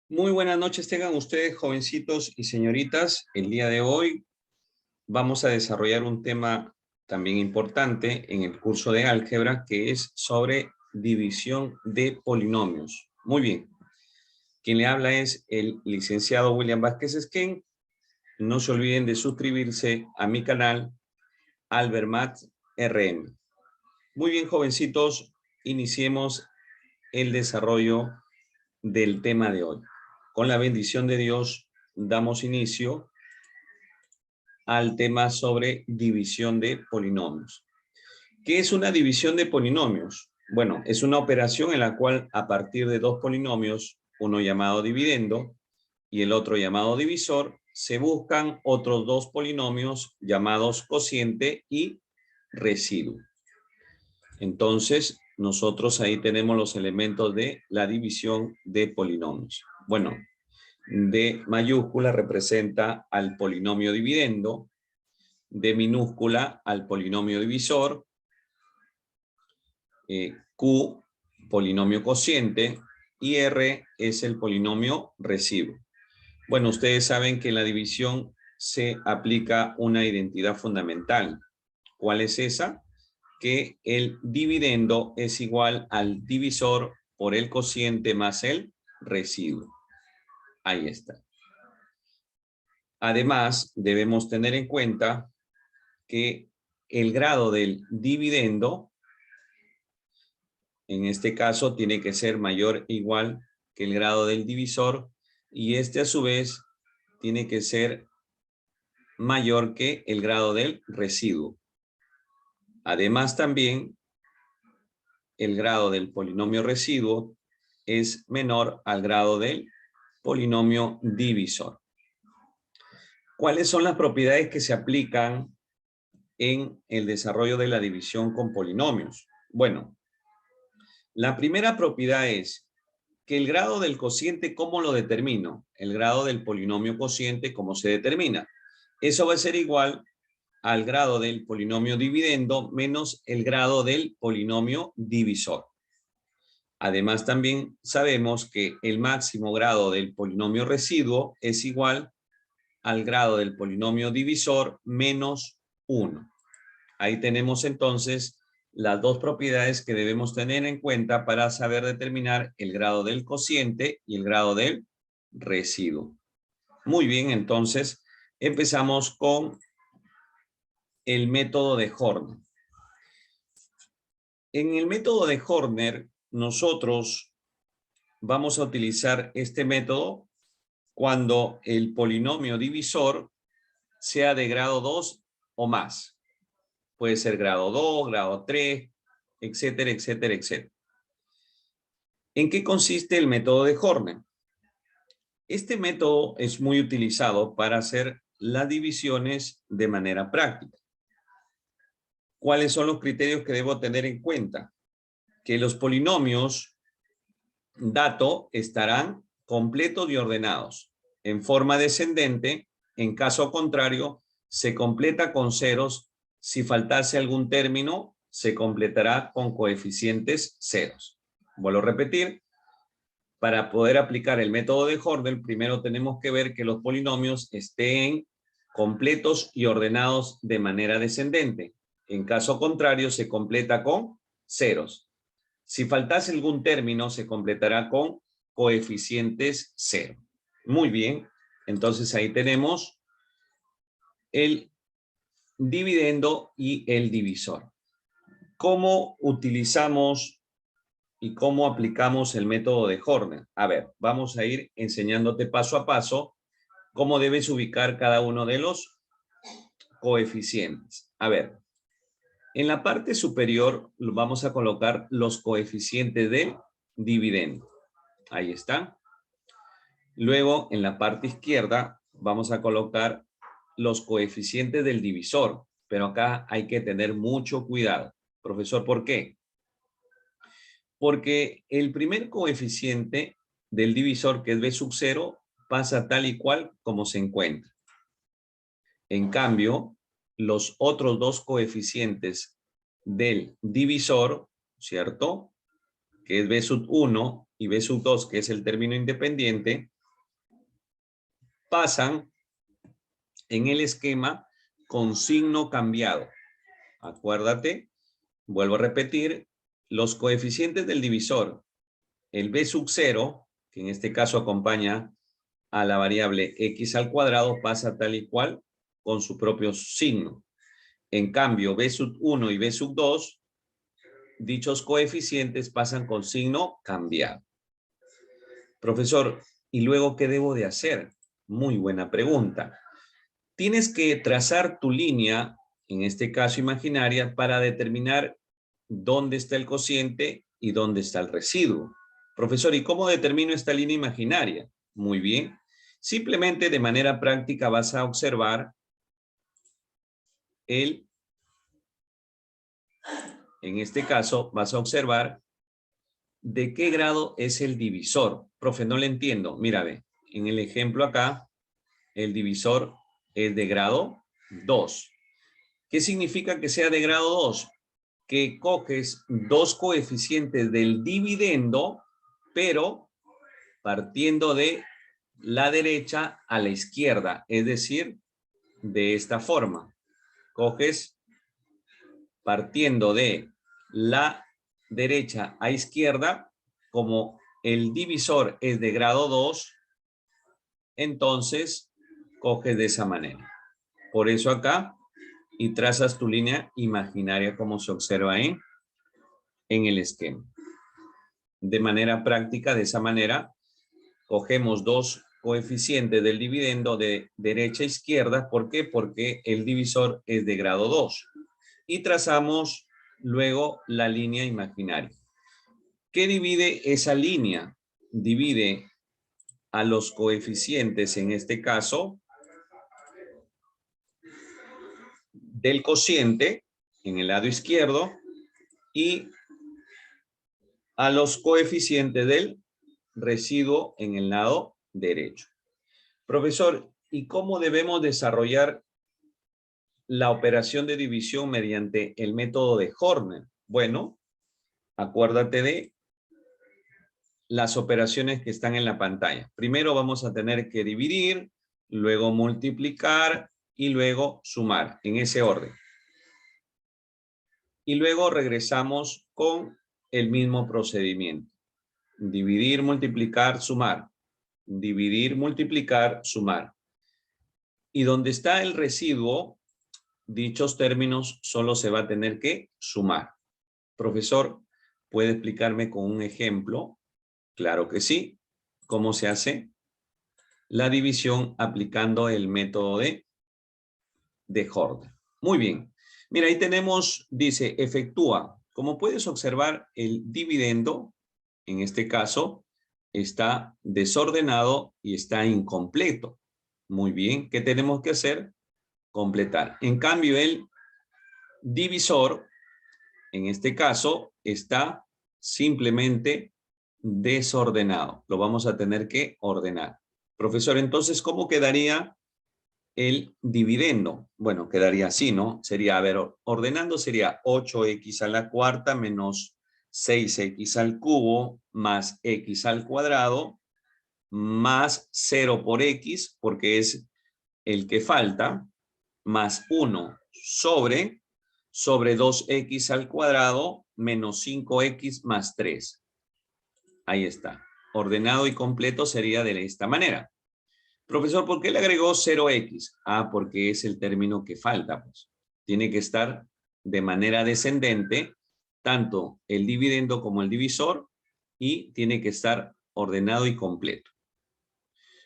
Muy buenas noches tengan ustedes, jovencitos y señoritas. El día de hoy vamos a desarrollar un tema también importante en el curso de álgebra, que es sobre división de polinomios. Muy bien. Quien le habla es el licenciado William Vázquez Esquén. No se olviden de suscribirse a mi canal Albermat RM. Muy bien, jovencitos, iniciemos el desarrollo del tema de hoy. Con la bendición de Dios, damos inicio al tema sobre división de polinomios. ¿Qué es una división de polinomios? Bueno, es una operación en la cual a partir de dos polinomios, uno llamado dividendo y el otro llamado divisor, se buscan otros dos polinomios llamados cociente y residuo. Entonces, nosotros ahí tenemos los elementos de la división de polinomios. Bueno, D mayúscula representa al polinomio dividendo, D minúscula al polinomio divisor, Q polinomio cociente y R es el polinomio residuo. Bueno, ustedes saben que en la división se aplica una identidad fundamental. ¿Cuál es esa? Que el dividendo es igual al divisor por el cociente más el residuo. Ahí está. Además, debemos tener en cuenta que el grado del dividendo, en este caso, tiene que ser mayor o igual que el grado del divisor, y este a su vez tiene que ser mayor que el grado del residuo. Además, también el grado del polinomio residuo es menor al grado del polinomio divisor. ¿Cuáles son las propiedades que se aplican en el desarrollo de la división con polinomios? Bueno, la primera propiedad es que el grado del cociente, ¿cómo lo determino? El grado del polinomio cociente, ¿cómo se determina? Eso va a ser igual al grado del polinomio dividendo menos el grado del polinomio divisor. Además, también sabemos que el máximo grado del polinomio residuo es igual al grado del polinomio divisor menos 1. Ahí tenemos entonces las dos propiedades que debemos tener en cuenta para saber determinar el grado del cociente y el grado del residuo. Muy bien, entonces empezamos con el método de Horner. En el método de Horner, nosotros vamos a utilizar este método cuando el polinomio divisor sea de grado 2 o más. Puede ser grado 2, grado 3, etcétera, etcétera, etcétera. ¿En qué consiste el método de Horner? Este método es muy utilizado para hacer las divisiones de manera práctica. ¿Cuáles son los criterios que debo tener en cuenta? Que los polinomios dato estarán completos y ordenados en forma descendente. En caso contrario, se completa con ceros. Si faltase algún término, se completará con coeficientes ceros. Vuelvo a repetir. Para poder aplicar el método de Horner, primero tenemos que ver que los polinomios estén completos y ordenados de manera descendente. En caso contrario, se completa con ceros. Si faltase algún término, se completará con coeficientes cero. Muy bien. Entonces ahí tenemos el dividendo y el divisor. ¿Cómo utilizamos y cómo aplicamos el método de Horner? A ver, vamos a ir enseñándote paso a paso cómo debes ubicar cada uno de los coeficientes. A ver, en la parte superior vamos a colocar los coeficientes del dividendo. Ahí está. Luego, en la parte izquierda, vamos a colocar los coeficientes del divisor. Pero acá hay que tener mucho cuidado. Profesor, ¿por qué? Porque el primer coeficiente del divisor, que es b sub 0, pasa tal y cual como se encuentra. En cambio, los otros dos coeficientes del divisor, ¿cierto?, que es B sub 1, y B sub 2, que es el término independiente, pasan en el esquema con signo cambiado. Acuérdate, vuelvo a repetir, los coeficientes del divisor, el B sub 0, que en este caso acompaña a la variable x al cuadrado, pasa tal y cual con su propio signo. En cambio, B sub 1 y B sub 2, dichos coeficientes pasan con signo cambiado. Profesor, ¿y luego qué debo de hacer? Muy buena pregunta. Tienes que trazar tu línea, en este caso imaginaria, para determinar dónde está el cociente y dónde está el residuo. Profesor, ¿y cómo determino esta línea imaginaria? Muy bien. Simplemente de manera práctica vas a observar en este caso, vas a observar de qué grado es el divisor. Profe, no le entiendo. Mira, ve, en el ejemplo acá, el divisor es de grado 2. ¿Qué significa que sea de grado 2? Que coges dos coeficientes del dividendo, pero partiendo de la derecha a la izquierda, es decir, de esta forma. Coges partiendo de la derecha a izquierda, como el divisor es de grado 2, entonces coges de esa manera. Por eso acá, y trazas tu línea imaginaria como se observa ahí en el esquema. De manera práctica, de esa manera, cogemos dos coeficientes del dividendo de derecha a izquierda. ¿Por qué? Porque el divisor es de grado 2. Y trazamos luego la línea imaginaria. ¿Qué divide esa línea? Divide a los coeficientes, en este caso, del cociente en el lado izquierdo y a los coeficientes del residuo en el lado derecho. Profesor, ¿y cómo debemos desarrollar la operación de división mediante el método de Horner? Bueno, acuérdate de las operaciones que están en la pantalla. Primero vamos a tener que dividir, luego multiplicar y luego sumar, en ese orden. Y luego regresamos con el mismo procedimiento. Dividir, multiplicar, sumar. Dividir, multiplicar, sumar. Y donde está el residuo, dichos términos solo se va a tener que sumar. Profesor, ¿puede explicarme con un ejemplo? Claro que sí. ¿Cómo se hace la división aplicando el método de Horner? Muy bien. Mira, ahí tenemos, dice, efectúa. Como puedes observar, el dividendo, en este caso, está desordenado y está incompleto. Muy bien. ¿Qué tenemos que hacer? Completar. En cambio, el divisor, en este caso, está simplemente desordenado. Lo vamos a tener que ordenar. Profesor, entonces, ¿cómo quedaría el dividendo? Bueno, quedaría así, ¿no? Sería, a ver, ordenando sería 8x a la cuarta menos 6x al cubo más x al cuadrado más 0 por x, porque es el que falta, más 1 sobre 2x al cuadrado menos 5x más 3. Ahí está. Ordenado y completo sería de esta manera. Profesor, ¿por qué le agregó 0x? Ah, porque es el término que falta, pues. Tiene que estar de manera descendente, tanto el dividendo como el divisor, y tiene que estar ordenado y completo.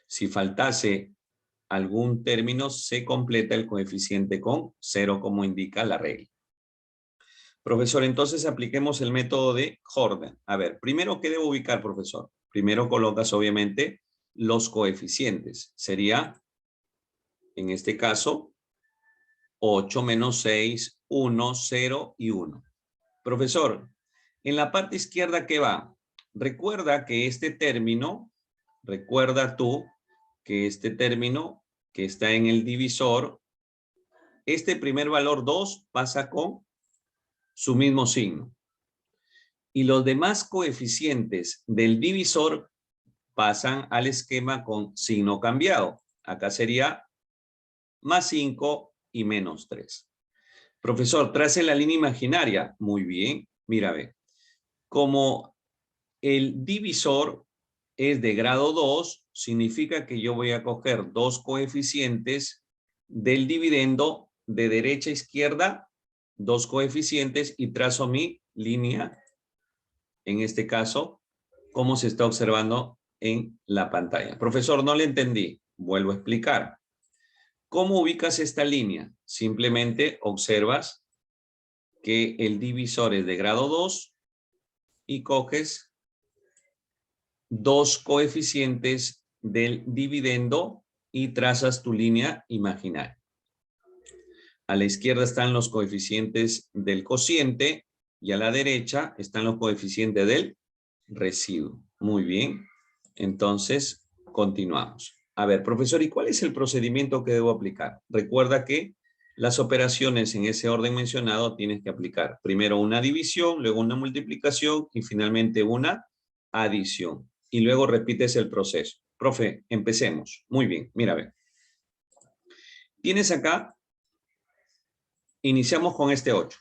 Si faltase algún término, se completa el coeficiente con 0, como indica la regla. Profesor, entonces apliquemos el método de Horner. A ver, primero, ¿qué debo ubicar, profesor? Primero colocas, obviamente, los coeficientes. Sería, en este caso, 8 menos 6, 1, 0 y 1. Profesor, en la parte izquierda, ¿qué va? Recuerda que este término, recuerda tú que este término que está en el divisor, este primer valor 2 pasa con su mismo signo. Y los demás coeficientes del divisor pasan al esquema con signo cambiado. Acá sería más 5 y menos 3. Profesor, trace la línea imaginaria. Muy bien, mira, ve. Como el divisor es de grado 2, significa que yo voy a coger dos coeficientes del dividendo de derecha a izquierda, dos coeficientes, y trazo mi línea, en este caso, como se está observando en la pantalla. Profesor, no le entendí. Vuelvo a explicar. ¿Cómo ubicas esta línea? Simplemente observas que el divisor es de grado 2 y coges dos coeficientes del dividendo y trazas tu línea imaginaria. A la izquierda están los coeficientes del cociente y a la derecha están los coeficientes del residuo. Muy bien. Entonces, continuamos. A ver, profesor, ¿y cuál es el procedimiento que debo aplicar? Recuerda que las operaciones en ese orden mencionado tienes que aplicar primero una división, luego una multiplicación y finalmente una adición. Y luego repites el proceso. Profe, empecemos. Muy bien, mira, ve. Tienes acá, iniciamos con este 8.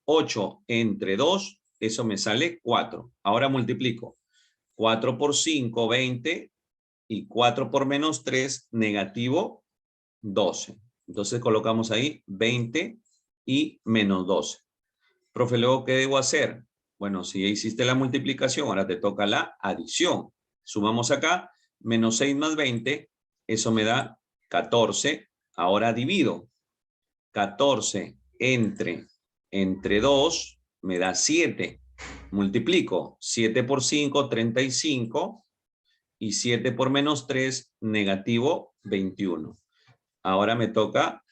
8 entre 2, eso me sale 4. Ahora multiplico. 4 por 5, 20. Y 4 por menos 3, negativo 12. Entonces colocamos ahí 20 y menos 12. Profe, luego, ¿qué debo hacer? Bueno, si ya hiciste la multiplicación, ahora te toca la adición. Sumamos acá, menos 6 más 20, eso me da 14. Ahora divido. 14 entre 2 me da 7. Multiplico. 7 por 5, 35. Y 7 por menos 3, negativo 21. Ahora me toca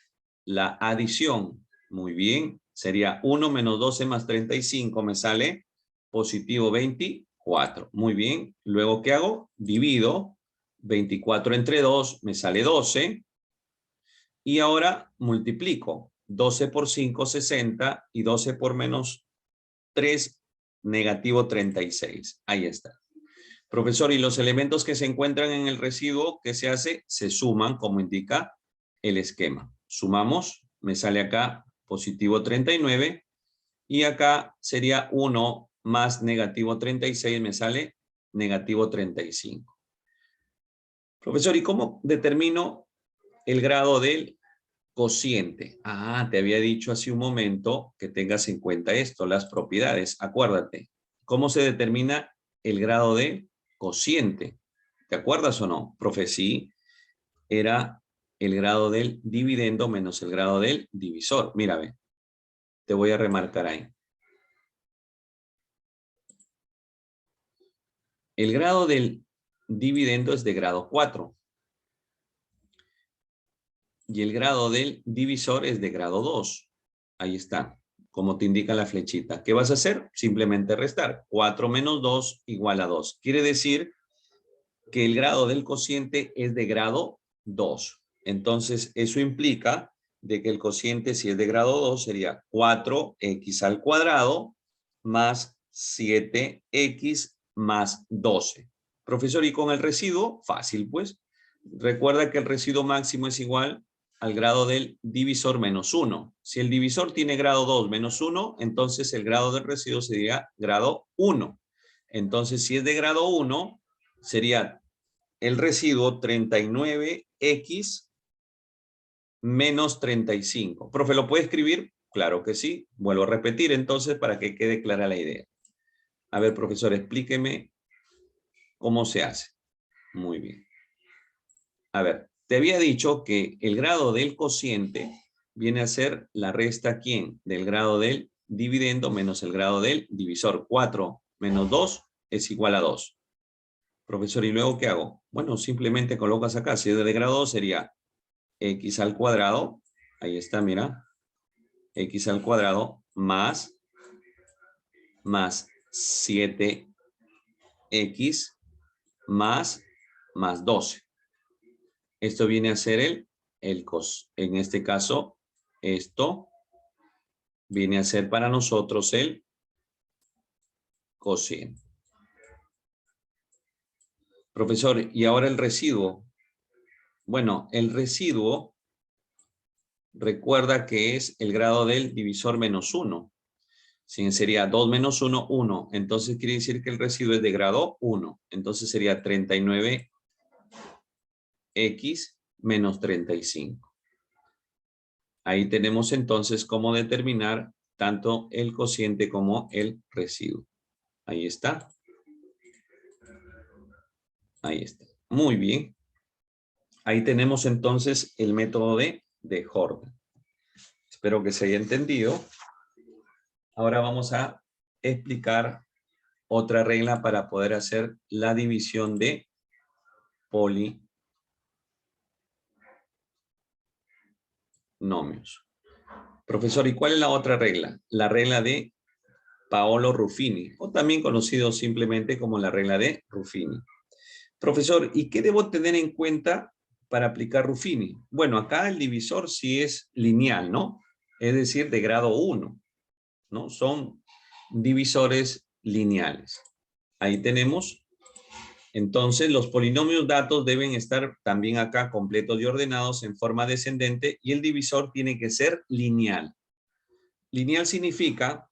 la adición. Muy bien. Sería 1 menos 12 más 35. Me sale positivo 24. Muy bien. Luego, ¿qué hago? Divido. 24 entre 2 me sale 12. Y ahora multiplico. 12 por 5, 60. Y 12 por menos 3, negativo 36. Ahí está. Profesor, y los elementos que se encuentran en el residuo, ¿qué se hace? Se suman, como indica el esquema. Sumamos, me sale acá positivo 39 y acá sería 1 más negativo 36, me sale negativo 35. Profesor, ¿y cómo determino el grado del cociente? Ah, te había dicho hace un momento que tengas en cuenta esto, las propiedades. Acuérdate, ¿cómo se determina el grado de cociente? ¿Te acuerdas o no? Profe, sí, era el grado del dividendo menos el grado del divisor. Mira, ve, te voy a remarcar ahí. El grado del dividendo es de grado 4. Y el grado del divisor es de grado 2. Ahí está, como te indica la flechita. ¿Qué vas a hacer? Simplemente restar. 4 menos 2 igual a 2. Quiere decir que el grado del cociente es de grado 2. Entonces, eso implica de que el cociente, si es de grado 2, sería 4x al cuadrado más 7x más 12. Profesor, ¿y con el residuo? Fácil, pues. Recuerda que el residuo máximo es igual al grado del divisor menos 1. Si el divisor tiene grado 2 menos 1, entonces el grado del residuo sería grado 1. Entonces, si es de grado 1, sería el residuo 39x menos 35. Profe, ¿lo puede escribir? Claro que sí. Vuelvo a repetir entonces para que quede clara la idea. A ver, profesor, explíqueme cómo se hace. Muy bien. A ver, te había dicho que el grado del cociente viene a ser la resta, ¿quién? Del grado del dividendo menos el grado del divisor. 4 menos 2 es igual a 2. Profesor, ¿y luego qué hago? Bueno, simplemente colocas acá. Si es de grado 2 sería x al cuadrado. Ahí está, mira. X al cuadrado más 7x más 12. Esto viene a ser el cos. En este caso, esto viene a ser para nosotros el cociente. Profesor, ¿y ahora el residuo? Bueno, el residuo, recuerda que es el grado del divisor menos 1. Sí, sería 2 menos 1, 1. Entonces quiere decir que el residuo es de grado 1. Entonces sería 39x menos 35. Ahí tenemos entonces cómo determinar tanto el cociente como el residuo. Ahí está. Ahí está. Muy bien. Ahí tenemos entonces el método de Jordan. Espero que se haya entendido. Ahora vamos a explicar otra regla para poder hacer la división de polinomios. Profesor, ¿y cuál es la otra regla? La regla de Paolo Ruffini, o también conocido simplemente como la regla de Ruffini. Profesor, ¿y qué debo tener en cuenta para aplicar Ruffini? Bueno, acá el divisor sí es lineal, ¿no? Es decir, de grado 1, ¿no? Son divisores lineales. Ahí tenemos. Entonces, los polinomios datos deben estar también acá completos y ordenados en forma descendente y el divisor tiene que ser lineal. Lineal significa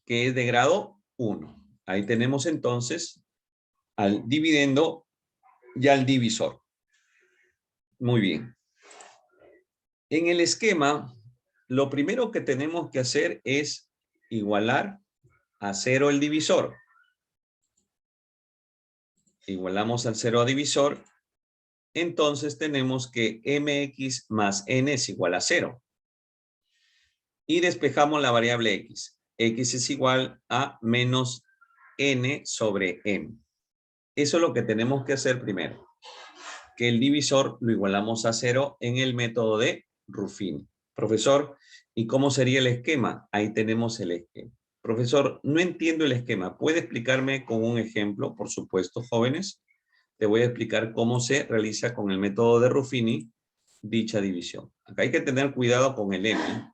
que es de grado 1. Ahí tenemos entonces al dividendo y al divisor. Muy bien. En el esquema, lo primero que tenemos que hacer es igualar a 0 el divisor. Igualamos al 0 a divisor. Entonces tenemos que mx más n es igual a 0. Y despejamos la variable x. X es igual a menos n sobre m. Eso es lo que tenemos que hacer primero. Que el divisor lo igualamos a 0 en el método de Ruffini. Profesor, ¿y cómo sería el esquema? Ahí tenemos el esquema. Profesor, no entiendo el esquema. ¿Puede explicarme con un ejemplo? Por supuesto, jóvenes. Te voy a explicar cómo se realiza con el método de Ruffini dicha división. Acá hay que tener cuidado con el m.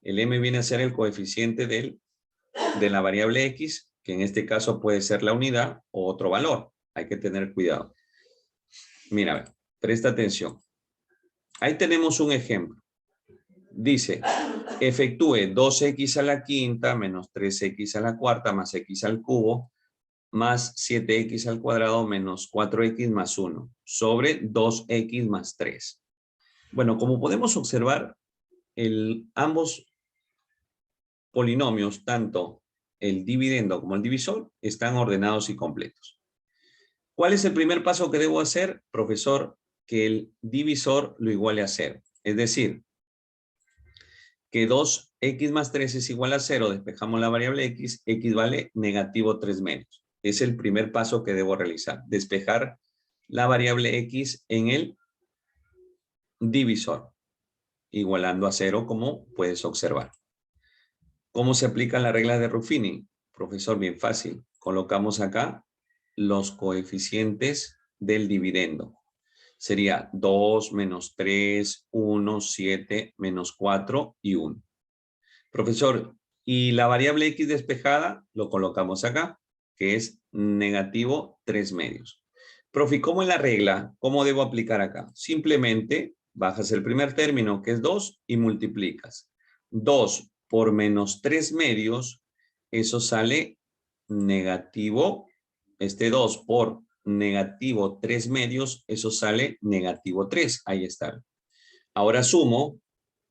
El m viene a ser el coeficiente de la variable x, que en este caso puede ser la unidad o otro valor. Hay que tener cuidado. Mira, a ver, presta atención. Ahí tenemos un ejemplo. Dice, efectúe 2x a la quinta menos 3x a la cuarta más x al cubo más 7x al cuadrado menos 4x más 1 sobre 2x más 3. Bueno, como podemos observar, ambos polinomios, tanto el dividendo como el divisor, están ordenados y completos. ¿Cuál es el primer paso que debo hacer, profesor? Que el divisor lo iguale a 0. Es decir, que 2x más 3 es igual a 0. Despejamos la variable x. X vale negativo 3 medios. Es el primer paso que debo realizar. Despejar la variable x en el divisor. Igualando a 0, como puedes observar. ¿Cómo se aplican las reglas de Ruffini? Profesor, bien fácil. Colocamos acá los coeficientes del dividendo. Sería 2 menos 3, 1, 7, menos 4 y 1. Profesor, y la variable x despejada lo colocamos acá, que es negativo 3 medios. Profe, ¿cómo es la regla? ¿Cómo debo aplicar acá? Simplemente bajas el primer término, que es 2, y multiplicas. 2 por menos 3 medios, eso sale negativo. 2 por negativo 3 medios, eso sale negativo 3. Ahí está. Ahora sumo.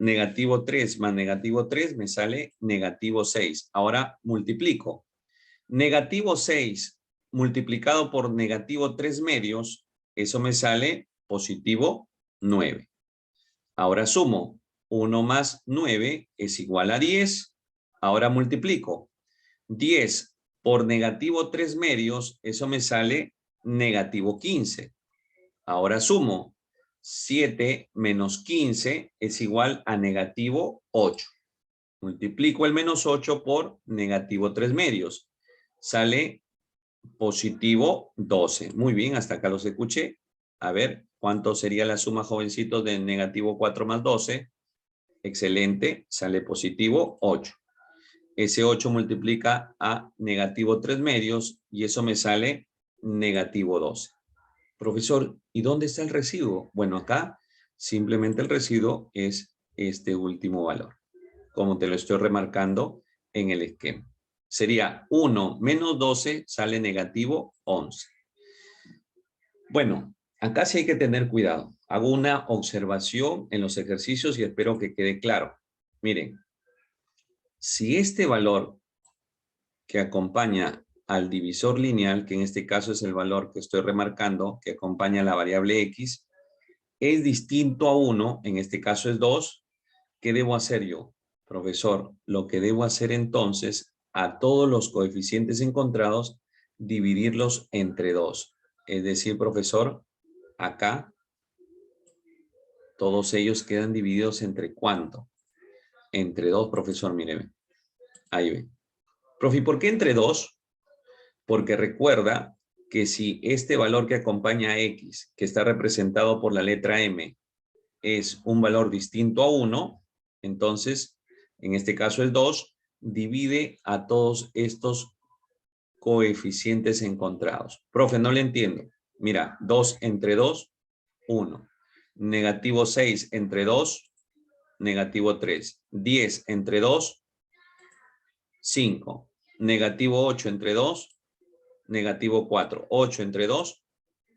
Negativo 3 más negativo 3 me sale negativo 6. Ahora multiplico. Negativo 6 multiplicado por negativo 3 medios, eso me sale positivo 9. Ahora sumo. 1 más 9 es igual a 10. Ahora multiplico. 10 por negativo 3 medios, eso me sale negativo 15. Ahora sumo. 7 menos 15 es igual a negativo 8. Multiplico el menos 8 por negativo 3 medios. Sale positivo 12. Muy bien, hasta acá los escuché. A ver, ¿cuánto sería la suma, jovencitos, de negativo 4 más 12? Excelente, sale positivo 8. Ese 8 multiplica a negativo 3 medios y eso me sale negativo 12. Profesor, ¿y dónde está el residuo? Bueno, acá simplemente el residuo es este último valor, como te lo estoy remarcando en el esquema. Sería 1 menos 12 sale negativo 11. Bueno, acá sí hay que tener cuidado. Hago una observación en los ejercicios y espero que quede claro. Miren, si este valor que acompaña al divisor lineal, que en este caso es el valor que estoy remarcando, que acompaña a la variable x, es distinto a 1, en este caso es 2, ¿qué debo hacer yo? Profesor, lo que debo hacer entonces, a todos los coeficientes encontrados, dividirlos entre 2. Es decir, profesor, acá, todos ellos quedan divididos entre ¿cuánto? Entre 2, profesor, míreme. Ahí ve. Profe, ¿por qué entre 2? Porque recuerda que si este valor que acompaña a x, que está representado por la letra m, es un valor distinto a 1, entonces, en este caso es 2, divide a todos estos coeficientes encontrados. Profe, no le entiendo. Mira, 2 entre 2, 1. Negativo 6 entre 2, negativo 3. 10 entre 2, 5. Negativo 8 entre 2, negativo 4. 8 entre 2,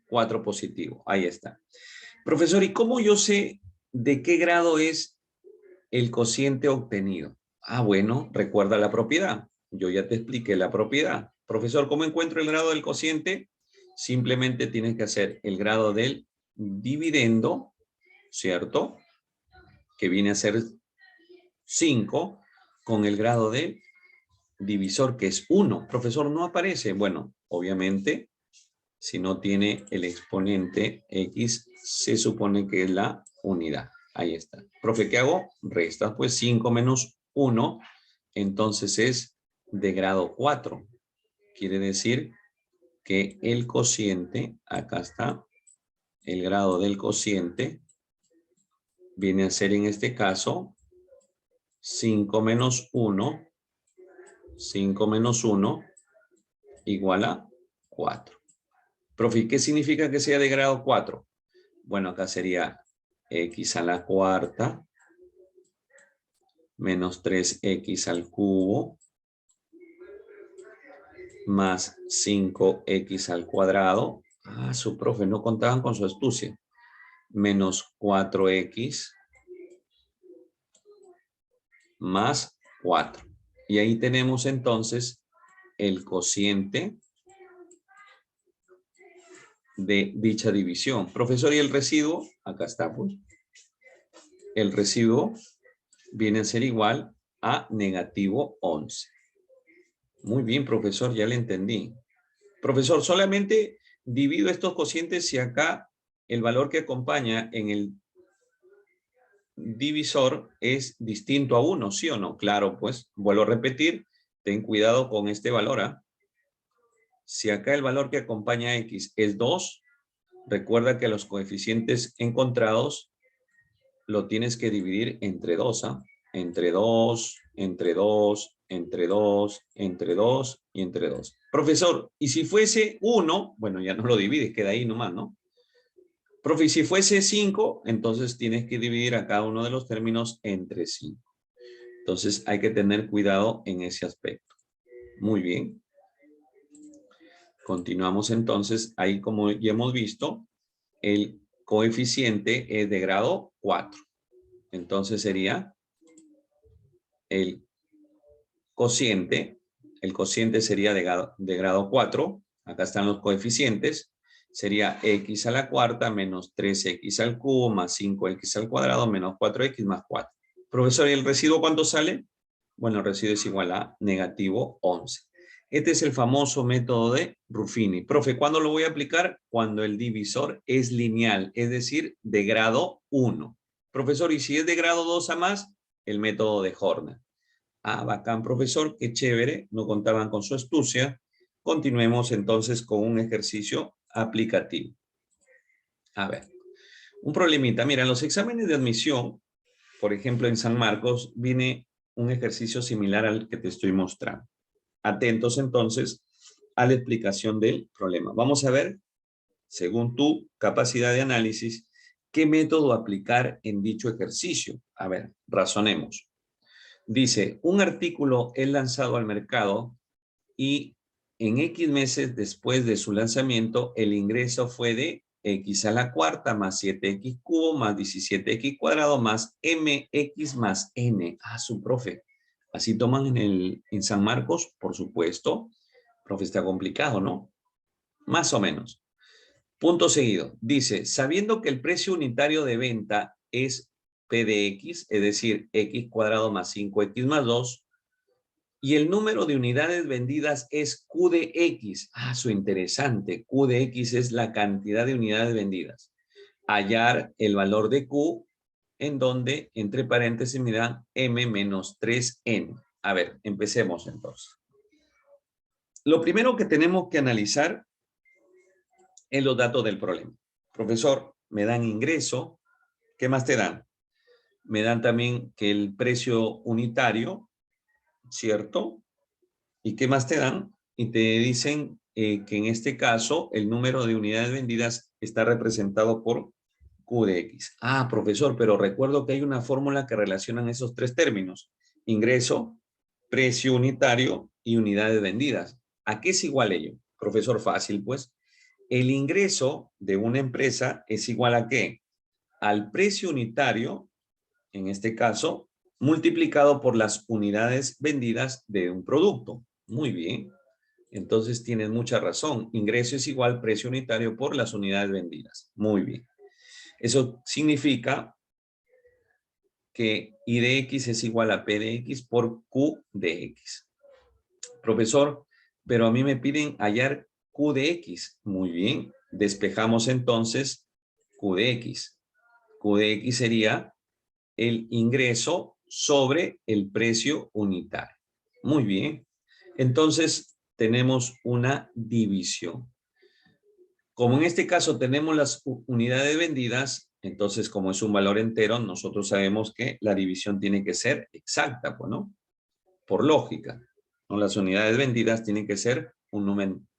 4 positivo. Ahí está. Profesor, ¿y cómo yo sé de qué grado es el cociente obtenido? Ah, bueno, recuerda la propiedad. Yo ya te expliqué la propiedad. Profesor, ¿cómo encuentro el grado del cociente? Simplemente tienes que hacer el grado del dividendo, ¿cierto? Que viene a ser 5 con el grado del divisor, que es 1. Profesor, no aparece. Bueno, obviamente, si no tiene el exponente x, se supone que es la unidad. Ahí está. Profe, ¿qué hago? Resta, pues 5 menos 1, entonces es de grado 4. Quiere decir que el cociente, acá está, el grado del cociente, viene a ser en este caso 5 menos 1, 5 menos 1 igual a 4. Profe, ¿qué significa que sea de grado 4? Bueno, acá sería x a la cuarta menos 3x al cubo más 5x al cuadrado. Ah, su profe, no contaban con su astucia. Menos 4x más 4. Y ahí tenemos entonces el cociente de dicha división. Profesor, ¿y el residuo? Acá está, pues. El residuo viene a ser igual a negativo 11. Muy bien, profesor, ya le entendí. Profesor, solamente divido estos cocientes si acá el valor que acompaña en el divisor es distinto a 1, ¿sí o no? Claro, pues, vuelvo a repetir, ten cuidado con este valor, ¿ah? Si acá el valor que acompaña a x es 2, recuerda que los coeficientes encontrados lo tienes que dividir entre 2, ¿ah? Entre 2, entre 2, entre 2, entre 2 y entre 2. Profesor, ¿y si fuese 1? Bueno, ya no lo divides, queda ahí nomás, ¿no? Profe, y si fuese 5, entonces tienes que dividir a cada uno de los términos entre 5. Entonces hay que tener cuidado en ese aspecto. Muy bien. Continuamos entonces. Ahí, como ya hemos visto, el coeficiente es de grado 4. Entonces sería el cociente. El cociente sería de grado 4. Acá están los coeficientes. Sería x a la cuarta menos 3x al cubo más 5x al cuadrado menos 4x más 4. Profesor, ¿y el residuo cuánto sale? Bueno, el residuo es igual a negativo 11. Este es el famoso método de Ruffini. Profe, ¿cuándo lo voy a aplicar? Cuando el divisor es lineal, es decir, de grado 1. Profesor, ¿y si es de grado 2 a más? El método de Horner. Ah, bacán, profesor, qué chévere, no contaban con su astucia. Continuemos entonces con un ejercicio aplicativo. A ver, un problemita. Mira, en los exámenes de admisión, por ejemplo, en San Marcos, viene un ejercicio similar al que te estoy mostrando. Atentos entonces a la explicación del problema. Vamos a ver, según tu capacidad de análisis, qué método aplicar en dicho ejercicio. A ver, razonemos. Dice, un artículo es lanzado al mercado y en X meses después de su lanzamiento, el ingreso fue de X a la cuarta más 7X cubo más 17X cuadrado más MX más N. Ah, su profe. Así toman en San Marcos, por supuesto. Profe, está complicado, ¿no? Más o menos. Punto seguido. Dice, sabiendo que el precio unitario de venta es P de X, es decir, X cuadrado más 5X más 2, y el número de unidades vendidas es Q de X. Ah, su interesante. Q de X es la cantidad de unidades vendidas. Hallar el valor de Q, en donde, entre paréntesis, me dan M menos 3N. A ver, empecemos entonces. Lo primero que tenemos que analizar es los datos del problema. Profesor, me dan ingreso. ¿Qué más te dan? Me dan también que el precio unitario, ¿cierto? ¿Y qué más te dan? Y te dicen que en este caso el número de unidades vendidas está representado por Q de X. Ah, profesor, pero recuerdo que hay una fórmula que relacionan esos tres términos. Ingreso, precio unitario y unidades vendidas. ¿A qué es igual ello? Profesor, fácil, pues. El ingreso de una empresa es igual a ¿qué? Al precio unitario, en este caso, multiplicado por las unidades vendidas de un producto. Muy bien. Entonces tienes mucha razón. Ingreso es igual precio unitario por las unidades vendidas. Muy bien. Eso significa que I de X es igual a P de X por Q de X. Profesor, pero a mí me piden hallar Q de X. Muy bien. Despejamos entonces Q de X. Q de X sería el ingreso sobre el precio unitario. Muy bien. Entonces, tenemos una división. Como en este caso tenemos las unidades vendidas, entonces como es un valor entero, nosotros sabemos que la división tiene que ser exacta, pues, ¿no? Por lógica, ¿no? Las unidades vendidas tienen que ser un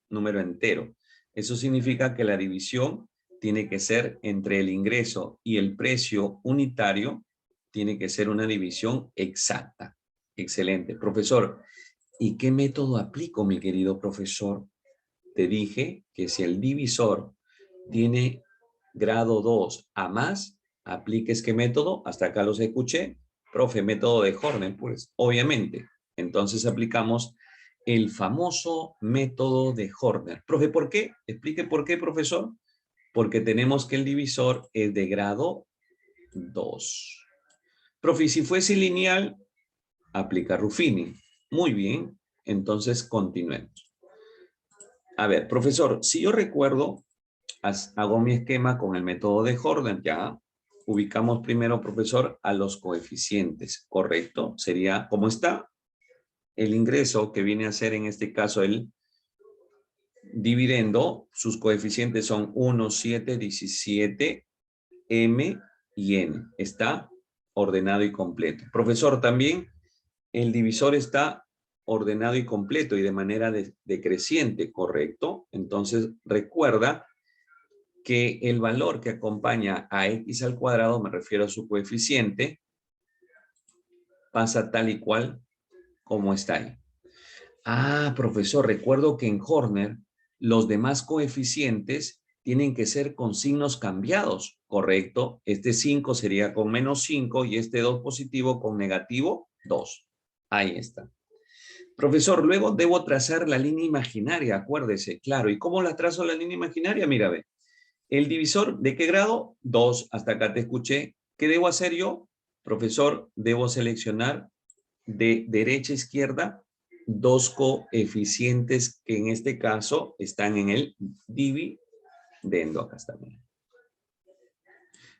número entero. Eso significa que la división tiene que ser entre el ingreso y el precio unitario, tiene que ser una división exacta. Excelente. Profesor, ¿y qué método aplico, mi querido profesor? Te dije que si el divisor tiene grado 2 a más, apliques ¿qué método? Hasta acá los escuché. Profe, método de Horner, pues, obviamente. Entonces aplicamos el famoso método de Horner. Profe, ¿por qué? Explique por qué, profesor. Porque tenemos que el divisor es de grado 2. Profe, si fuese lineal, aplica Ruffini. Muy bien, entonces continuemos. A ver, profesor, si yo recuerdo, hago mi esquema con el método de Horner, ya. Ubicamos primero, profesor, a los coeficientes, ¿correcto? Sería, ¿cómo está? El ingreso que viene a ser en este caso el dividendo, sus coeficientes son 1, 7, 17, M y N. Está ordenado y completo. Profesor, también el divisor está ordenado y completo y de manera decreciente, ¿correcto? Entonces, recuerda que el valor que acompaña a X al cuadrado, me refiero a su coeficiente, pasa tal y cual como está ahí. Ah, profesor, recuerdo que en Horner los demás coeficientes tienen que ser con signos cambiados, ¿correcto? Este 5 sería con menos 5 y este 2 positivo con negativo 2. Ahí está. Profesor, luego debo trazar la línea imaginaria, acuérdese, claro. ¿Y cómo la trazo la línea imaginaria? Mira, ve. El divisor, ¿de qué grado? 2. Hasta acá te escuché. ¿Qué debo hacer yo? Profesor, debo seleccionar de derecha a izquierda dos coeficientes que en este caso están en el dividendo. Acá está.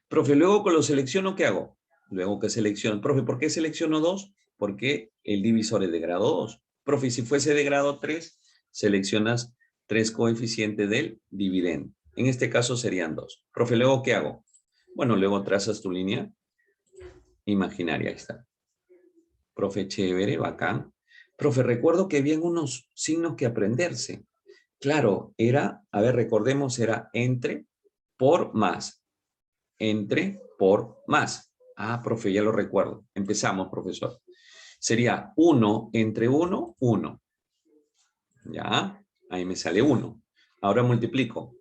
Profe, luego que lo selecciono, ¿qué hago? Luego que selecciono. Profe, ¿por qué selecciono 2? Porque el divisor es de grado 2. Profe, si fuese de grado 3, seleccionas 3 coeficientes del dividendo. En este caso serían 2. Profe, ¿luego qué hago? Bueno, luego trazas tu línea imaginaria. Ahí está. Profe, chévere, bacán. Profe, recuerdo que habían unos signos que aprenderse. Claro, era, a ver, recordemos, era entre, por, más. Entre, por, más. Ah, profe, ya lo recuerdo. Empezamos, profesor. Sería 1 entre 1, 1. Ya, ahí me sale 1. Ahora multiplico.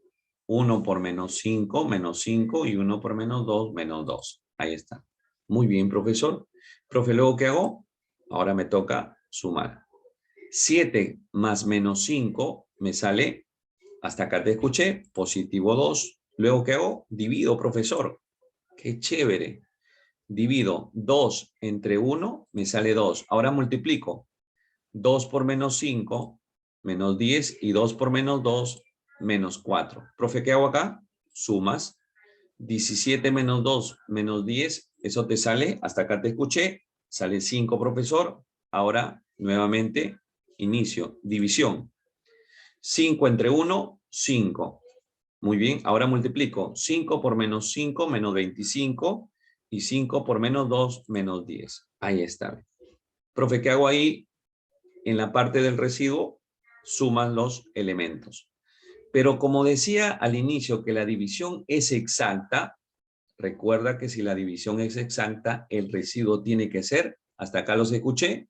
1 por menos 5 y 1 por menos 2, menos 2. Ahí está. Muy bien, profesor. Profe, ¿luego qué hago? Ahora me toca sumar. 7 más menos 5 me sale, hasta acá te escuché, positivo 2. Luego, ¿qué hago? Divido, profesor. Qué chévere. Divido 2 entre 1, me sale 2. Ahora multiplico. 2 por menos 5, menos 10. Y 2 por menos 2, menos 4. Profe, ¿qué hago acá? Sumas. 17 menos 2, menos 10. Eso te sale, hasta acá te escuché. Sale 5, profesor. Ahora, nuevamente, inicio. División. 5 entre 1, 5. Muy bien, ahora multiplico. 5 por menos 5, menos 25. Y 5 por menos 2, menos 10. Ahí está. Profe, ¿qué hago ahí? En la parte del residuo, suman los elementos. Pero como decía al inicio que la división es exacta, recuerda que si la división es exacta, el residuo tiene que ser, hasta acá los escuché,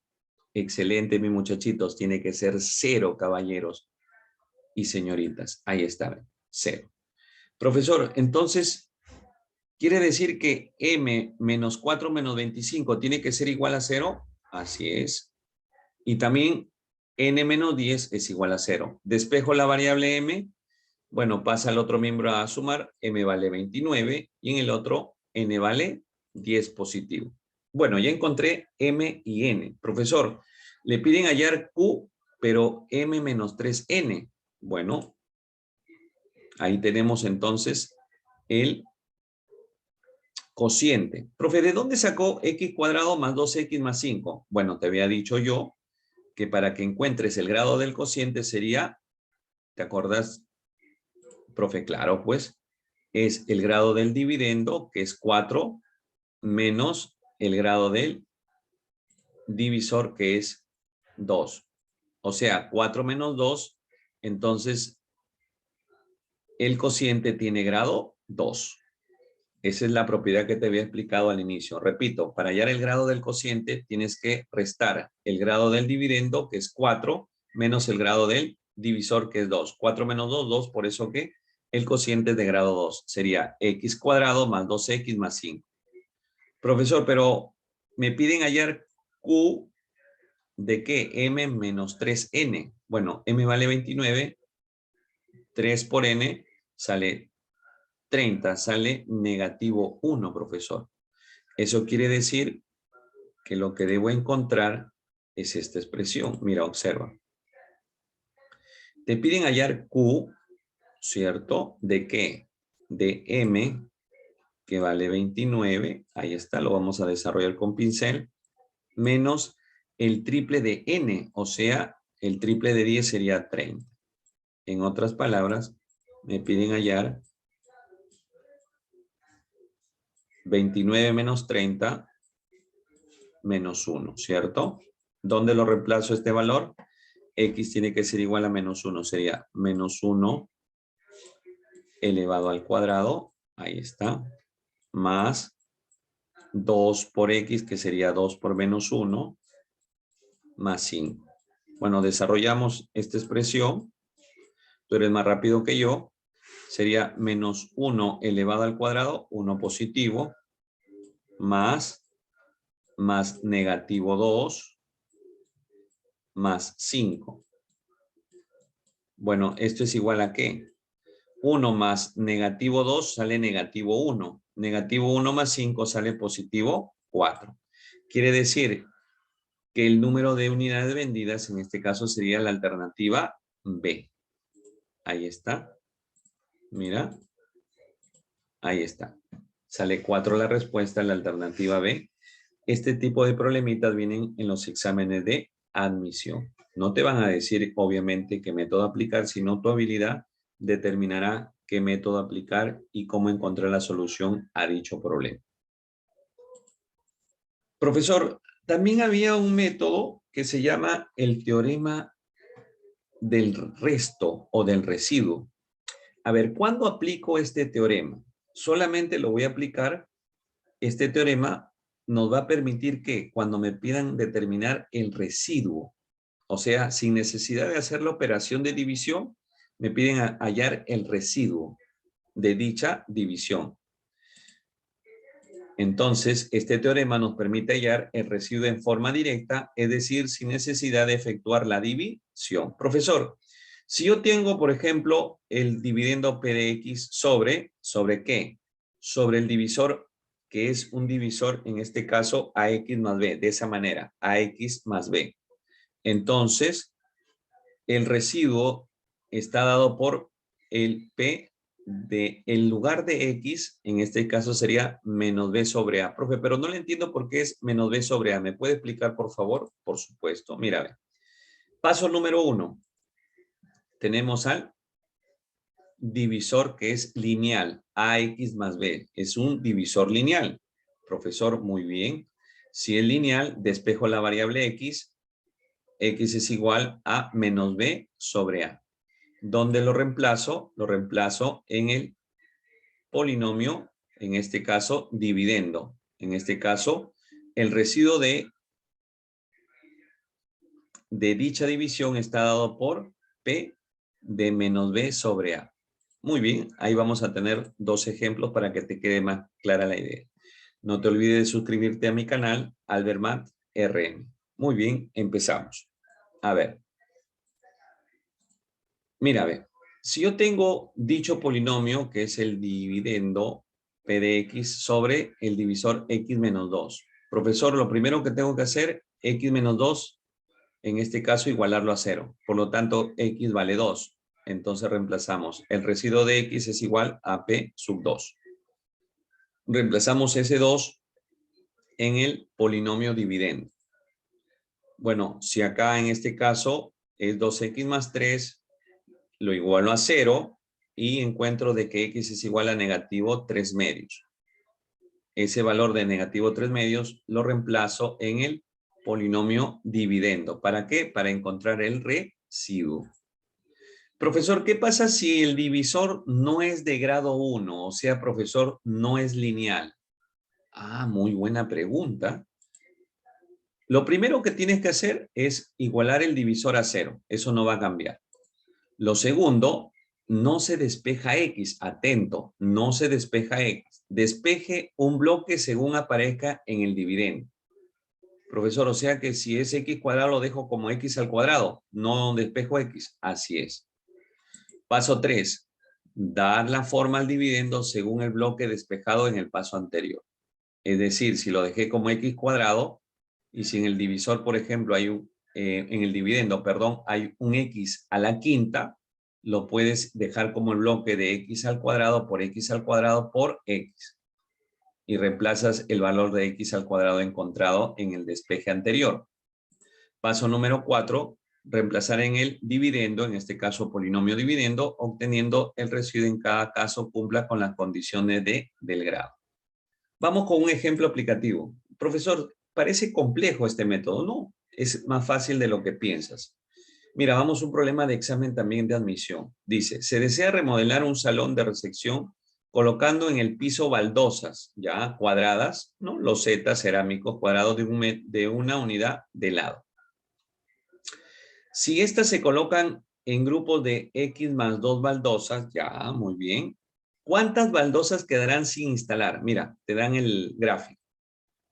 excelente, mis muchachitos, tiene que ser 0, caballeros y señoritas. Ahí está, 0. Profesor, entonces, ¿quiere decir que m menos 4 menos 25 tiene que ser igual a 0? Así es. Y también n menos 10 es igual a 0. Despejo la variable m. Bueno, pasa al otro miembro a sumar. M vale 29 y en el otro n vale 10 positivo. Bueno, ya encontré m y n. Profesor, le piden hallar q, pero m menos 3n. Bueno, ahí tenemos entonces el cociente. Profe, ¿de dónde sacó x cuadrado más 2x más 5? Bueno, te había dicho yo que para que encuentres el grado del cociente sería, ¿te acuerdas, profe? Claro, pues, es el grado del dividendo, que es 4, menos el grado del divisor, que es 2. O sea, 4 menos 2, entonces el cociente tiene grado 2. Esa es la propiedad que te había explicado al inicio. Repito, para hallar el grado del cociente tienes que restar el grado del dividendo, que es 4, menos el grado del divisor, que es 2. 4 menos 2, 2, por eso que el cociente es de grado 2. Sería x cuadrado más 2x más 5. Profesor, pero me piden hallar q de qué? M menos 3n. Bueno, m vale 29, 3 por n sale 30, sale negativo 1, profesor. Eso quiere decir que lo que debo encontrar es esta expresión. Mira, observa. Te piden hallar Q, ¿cierto? ¿De qué? De M, que vale 29. Ahí está, lo vamos a desarrollar con pincel. Menos el triple de N, o sea, el triple de 10 sería 30. En otras palabras, me piden hallar 29 menos 30 menos 1, ¿cierto? ¿Dónde lo reemplazo este valor? X tiene que ser igual a menos 1. Sería menos 1 elevado al cuadrado. Ahí está. Más 2 por X, que sería 2 por menos 1. Más 5. Bueno, desarrollamos esta expresión. Tú eres más rápido que yo. Sería menos 1 elevado al cuadrado, 1 positivo, más negativo 2, más 5. Bueno, ¿esto es igual a qué? 1 más negativo 2 sale negativo 1. Negativo 1 más 5 sale positivo 4. Quiere decir que el número de unidades vendidas en este caso sería la alternativa B. Ahí está. Mira. Ahí está. Sale 4 la respuesta, la alternativa B. Este tipo de problemitas vienen en los exámenes de admisión. No te van a decir, obviamente, qué método aplicar, sino tu habilidad determinará qué método aplicar y cómo encontrar la solución a dicho problema. Profesor, También había un método que se llama el teorema del resto o del residuo. A ver, ¿cuándo aplico este teorema? Solamente lo voy a aplicar. Este teorema nos va a permitir que cuando me pidan determinar el residuo, o sea, sin necesidad de hacer la operación de división, me piden hallar el residuo de dicha división. Entonces, este teorema nos permite hallar el residuo en forma directa, es decir, sin necesidad de efectuar la división. Profesor, si yo tengo, por ejemplo, el dividendo P de X ¿sobre qué? Sobre el divisor, que es un divisor, en este caso, AX más B, de esa manera, AX más B. Entonces, el residuo está dado por el P de el lugar de X, en este caso sería menos B sobre A. Profe, pero no le entiendo por qué es menos B sobre A. ¿Me puede explicar, por favor? Por supuesto. Mira, ve. Paso número 1. Tenemos al divisor que es lineal, AX más B. Es un divisor lineal. Profesor, muy bien. Si es lineal, despejo la variable X. X es igual a menos B sobre A. ¿Dónde lo reemplazo? Lo reemplazo en el polinomio, en este caso, dividendo. En este caso, el residuo de dicha división está dado por P de menos B sobre A. Muy bien, ahí vamos a tener dos ejemplos para que te quede más clara la idea. No te olvides de suscribirte a mi canal, Albermat RM. Muy bien, empezamos. A ver. Mira, a ver. Si yo tengo dicho polinomio, que es el dividendo P de X sobre el divisor X menos 2. Profesor, lo primero que tengo que hacer, X menos 2, en este caso igualarlo a 0. Por lo tanto, X vale 2. Entonces reemplazamos. El residuo de X es igual a P sub 2. Reemplazamos ese 2 en el polinomio dividendo. Bueno, si acá en este caso es 2X más 3, lo igualo a 0 y encuentro de que X es igual a negativo 3 medios. Ese valor de negativo 3 medios lo reemplazo en el polinomio dividendo. ¿Para qué? Para encontrar el residuo. Profesor, ¿qué pasa si el divisor no es de grado 1? O sea, profesor, no es lineal. Ah, muy buena pregunta. Lo primero que tienes que hacer es igualar el divisor a 0. Eso no va a cambiar. Lo segundo, no se despeja X. Atento, no se despeja X. Despeje un bloque según aparezca en el dividendo. Profesor, o sea que si es X cuadrado lo dejo como X al cuadrado. No despejo X. Así es. Paso 3. Dar la forma al dividendo según el bloque despejado en el paso anterior. Es decir, si lo dejé como X cuadrado y si en el divisor, por ejemplo, hay en el dividendo, perdón, hay un X a la quinta, lo puedes dejar como el bloque de X al cuadrado por X al cuadrado por X. Y reemplazas el valor de X al cuadrado encontrado en el despeje anterior. Paso número 4, reemplazar en el dividendo, en este caso polinomio dividendo, obteniendo el residuo en cada caso cumpla con las condiciones del grado. Vamos con un ejemplo aplicativo. Profesor, parece complejo este método. No, es más fácil de lo que piensas. Mira, vamos a un problema de examen también de admisión. Dice, se desea remodelar un salón de recepción colocando en el piso baldosas, ya cuadradas, ¿no? Losetas cerámicos cuadrados de una unidad de lado. Si estas se colocan en grupos de X más 2 baldosas, ya, muy bien. ¿Cuántas baldosas quedarán sin instalar? Mira, te dan el gráfico,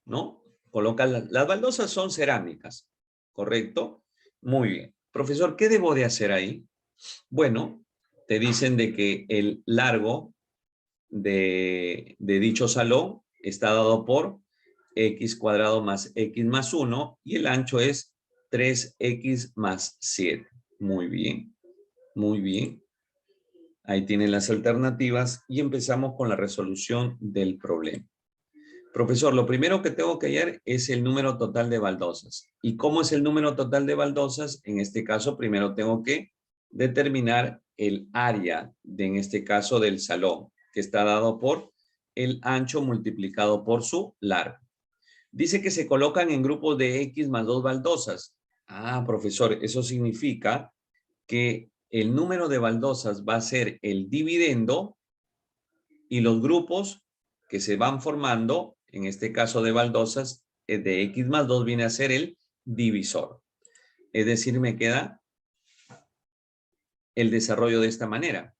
¿no? Colocan las baldosas son cerámicas, ¿correcto? Muy bien. Profesor, ¿qué debo de hacer ahí? Bueno, te dicen de que el largo de dicho salón está dado por X cuadrado más X más 1 y el ancho es 3X más 7. Muy bien, muy bien. Ahí tienen las alternativas y empezamos con la resolución del problema. Profesor, lo primero que tengo que hallar es el número total de baldosas. ¿Y cómo es el número total de baldosas? En este caso, primero tengo que determinar el área, en este caso, del salón, que está dado por el ancho multiplicado por su largo. Dice que se colocan en grupos de X más 2 baldosas. Ah, profesor, eso significa que el número de baldosas va a ser el dividendo y los grupos que se van formando, en este caso de baldosas, de X más 2 viene a ser el divisor. Es decir, me queda el desarrollo de esta manera.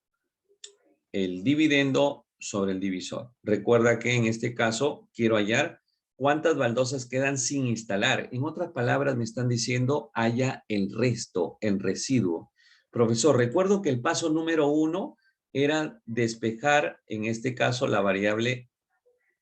El dividendo sobre el divisor. Recuerda que en este caso quiero hallar cuántas baldosas quedan sin instalar. En otras palabras, me están diciendo haya el resto, el residuo. Profesor, recuerdo que el paso número 1 era despejar, en este caso, la variable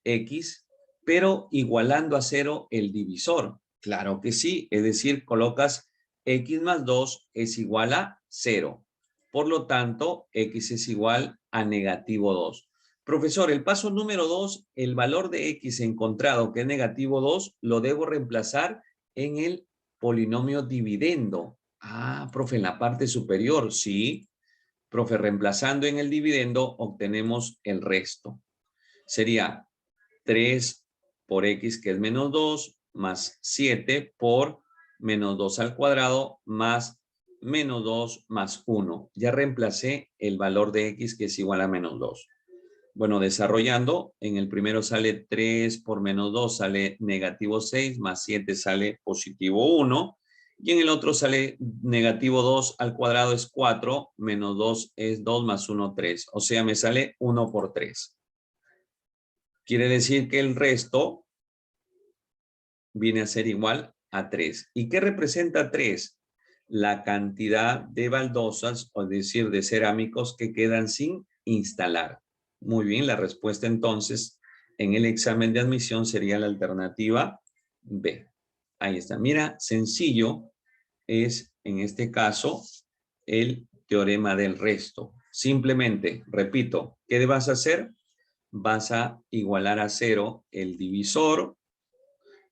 X, pero igualando a 0 el divisor. Claro que sí, es decir, colocas X más 2 es igual a 0. Por lo tanto, X es igual a negativo 2. Profesor, el paso número 2, el valor de X encontrado, que es negativo 2, lo debo reemplazar en el polinomio dividendo. Ah, profe, en la parte superior, sí. Profe, reemplazando en el dividendo, obtenemos el resto. Sería 3 por X, que es menos 2, más 7 por menos 2 al cuadrado, más menos 2 más 1. Ya reemplacé el valor de X, que es igual a menos 2. Bueno, desarrollando, en el primero sale 3 por menos 2, sale negativo 6, más 7 sale positivo 1. Y en el otro sale negativo 2 al cuadrado es 4, menos 2 es 2, más 1, 3. O sea, me sale 1 por 3. Quiere decir que el resto viene a ser igual a 3. ¿Y qué representa 3? La cantidad de baldosas, o decir, de cerámicos que quedan sin instalar. Muy bien, la respuesta entonces en el examen de admisión sería la alternativa B. Ahí está. Mira, sencillo es en este caso el teorema del resto. Simplemente, repito, ¿qué vas a hacer? Vas a igualar a 0 el divisor,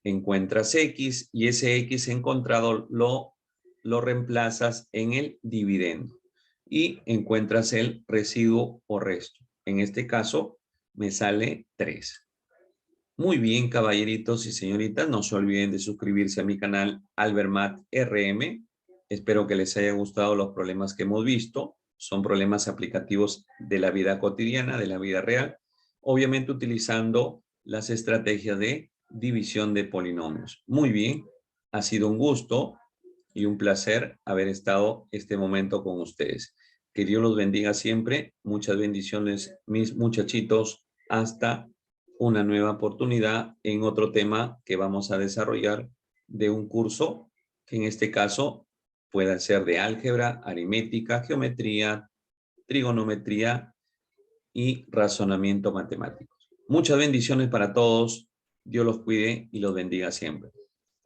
encuentras X y ese X encontrado lo reemplazas en el dividendo y encuentras el residuo o resto. En este caso me sale 3. Muy bien, caballeritos y señoritas, no se olviden de suscribirse a mi canal Albermat RM. Espero que les haya gustado los problemas que hemos visto. Son problemas aplicativos de la vida cotidiana, de la vida real, obviamente utilizando las estrategias de división de polinomios. Muy bien, ha sido un gusto y un placer haber estado este momento con ustedes. Que Dios los bendiga siempre. Muchas bendiciones, mis muchachitos. Hasta una nueva oportunidad en otro tema que vamos a desarrollar de un curso que en este caso pueda ser de álgebra, aritmética, geometría, trigonometría y razonamiento matemático. Muchas bendiciones para todos. Dios los cuide y los bendiga siempre.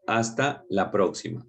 Hasta la próxima.